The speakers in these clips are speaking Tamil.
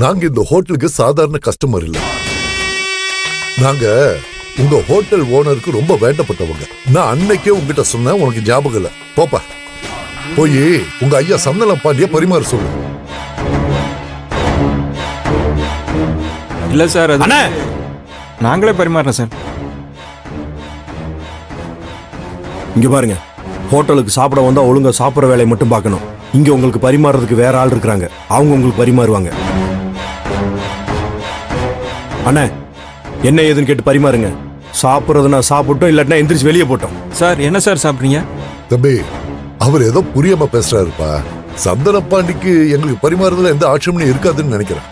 நாங்க இந்த ஹோட்டலுக்கு சாதாரண கஸ்டமர் இல்ல. நாங்க உங்க ஹோட்டல் ஓனருக்கு ரொம்ப வேண்டப்பட்டவங்க. நான் அன்னைக்கே உங்ககிட்ட சொன்னேன், உனக்கு ஞாபகம் இல்ல. போப்பா, போய் உங்க ஐயா சந்தனம் பாண்டிய பரிமாற சொல்லு. இல்ல சார், அது நாங்களே பரிமாறோம் சார். இங்க பாருங்க, ஹோட்டலுக்கு சாப்பிட வந்தா ஒழுங்கா சாப்பிட்ற வேலையை மட்டும் பார்க்கணும். இங்க உங்களுக்கு பரிமாறுறதுக்கு வேற ஆள் இருக்கிறாங்க, அவங்க உங்களுக்கு பரிமாறுவாங்க. அண்ணே, என்ன ஏதுன்னு கேட்டு பரிமாறுங்க. சாப்பிட்றதுனா சாப்பிட்டோம், இல்லாட்டினா எந்திரிச்சு வெளியே போட்டோம். சார் என்ன சார் சாப்பிட்றீங்க? தம்பி, அவர் ஏதோ புரியாம பேசுறாருப்பா. சந்தன பாண்டிக்கு எங்களுக்கு பரிமாறுறதுல எந்த ஆட்சேபனையும் இருக்காதுன்னு நினைக்கிறேன்.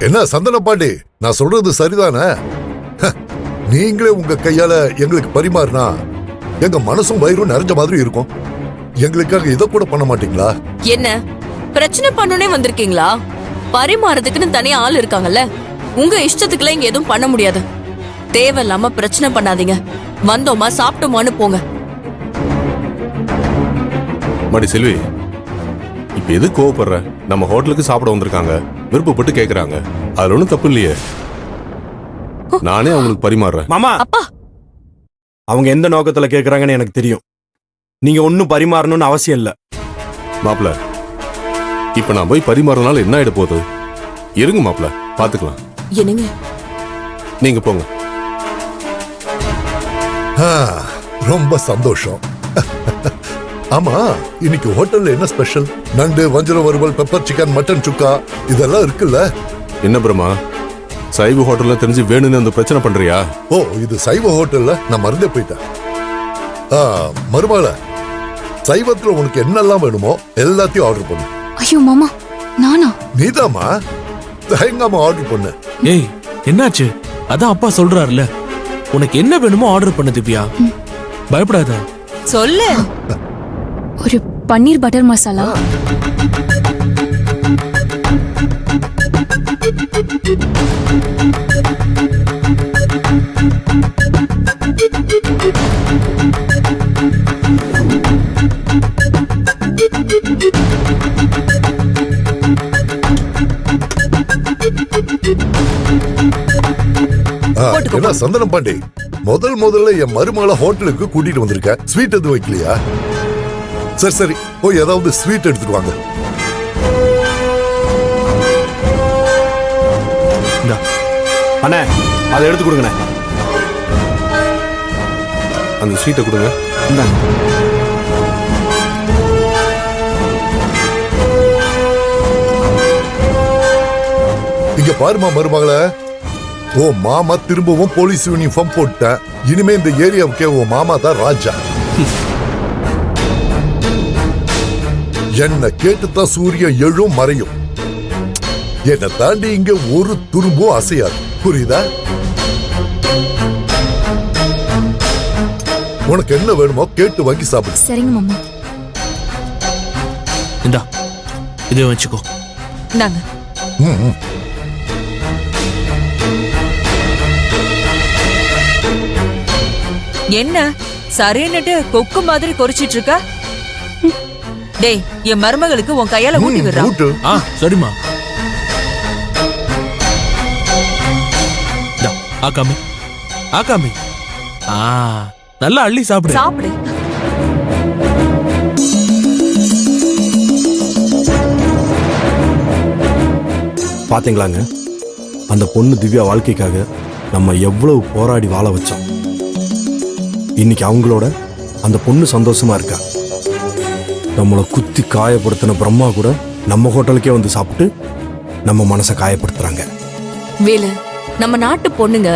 என்ன சந்தன பாண்டி, நான் சொல்றது சரிதானே? நீங்களே உங்க கையால எங்களுக்கு பரிமாறினா எங்க மனசும் வயிறும் நிறைஞ்ச மாதிரி இருக்கும். எங்களுக்காக இதை கூட பண்ண மாட்டீங்களா? என்ன பிரச்சனை பண்ணனே வந்திருக்கீங்களா? பரிமாறதுக்குன்னு தனியா ஆள் இருக்காங்கல்ல. உங்க இஷ்டத்துக்குலாம் இங்க எதுவும் பண்ண முடியாது. தேவையில்லாம பிரச்சனை பண்ணாதீங்க. வந்தோமா சாப்பிட்டோமான்னு போங்க. மடி செல்வி, இப்ப எது கோவப்படுற? நம்ம ஹோட்டலுக்கு சாப்பிட வந்திருக்காங்க, விருப்பப்பட்டு கேக்குறாங்க, அதுல ஒன்றும் தப்பு இல்லையே. நானே அவங்களுக்கு பரிமாறுறேன். மாமா, அப்பா, அவங்க எந்த நோக்கத்துல கேக்குறாங்கன்னு எனக்கு தெரியும். நீங்க ஒன்னும் பரிமாறணும்னு அவசியம் இல்ல. மாப்பிள்ள, இப்ப நான் போய் பரிமாறனால என்ன ஆயிட போகுது? இருங்க மாப்பிள்ள, பாத்துக்கலாம். என்னங்க, நீங்க போங்க. ரொம்ப சந்தோஷம். ஆமா, இன்னைக்கு ஹோட்டல்ல என்ன ஸ்பெஷல்? நண்டு, வஞ்சரம் வறுவல், பெப்பர் சிக்கன், மட்டன் சுக்கா இதெல்லாம் இருக்குல்ல? என்ன பிரமா, சைவ ஹோட்டல்ல தெரிஞ்சு வேணும்னு அந்த பிரச்சனை பண்றியா? ஓ, இது சைவ ஹோட்டல்ல? நான் மறந்தே போயிட்டேன். மருமகள, சைவத்துல உனக்கு என்னெல்லாம் வேணுமோ எல்லாத்தையும் ஆர்டர் பண்ணு. ஐயோ மாமா, நானா? நீதாமா, தயங்காம ஆர்டர் பண்ணு. ஏய், என்னாச்சு? அதான் அப்பா சொல்றாருல, உனக்கு என்ன வேணுமோ ஆர்டர் பண்ண திவ்யா. பயப்படாத, சொல்லு. ஒரு பன்னீர் பட்டர் மசாலா, என்ன சந்தனம் பாண்டி, முதல்ல என் மருமகளை ஹோட்டலுக்கு கூட்டிட்டு வந்திருக்க, ஸ்வீட் எதுவும் வைக்கலையா? சரி சரி, போய் ஏதாவது ஸ்வீட் எடுத்துட்டு வாங்க. அண்ணே, அதை எடுத்து கொடுங்கண்ணே. அந்த ஸ்வீட்டை கொடுங்க. இங்க பாருமா மருமகள, ஓ மாமா திரும்பவும் போலீஸ் யூனிஃபார்ம் போட்டேன். இனிமே இந்த ஏரியாவுக்கே ஓ மாமா தான் ராஜா. என்ன கேட்டுத்தான் சூரியன் எழும் மறையும். என்னை தாண்டி இங்க ஒரு துரும்பும் அசையாது. புரியுதா? உனக்கு என்ன வேணுமோ கேட்டு வாங்கி சாப்பிடு. சரிங்க மாமா. இந்தா, இதை வச்சுக்கோ. நாங்க என்ன சரின்னுட்டு கொக்கு மாதிரி கொறிச்சிட்டு இருக்க? டேய், என் மருமகளுக்கு உன் கையால ஊட்டி விடுறா. சரிம்மா. ஆகாமி, ஆகாமி, நல்லா அள்ளி சாப்பிடு. சாப்பிடு. பாத்தீங்களாங்க, அந்த பொண்ணு திவ்யா வாழ்க்கைக்காக நம்ம எவ்வளவு போராடி வாழ வச்சோம். இன்னைக்கு அவங்களோட அந்த பொண்ணு சந்தோஷமா இருக்கா. நம்மளை குத்தி காயப்படுத்தின பிரம்மா கூட நம்ம ஹோட்டலுக்கே வந்து சாப்பிட்டு நம்ம மனசை காயப்படுத்துறாங்க. வேலு, நம்ம நாட்டு பொண்ணுங்க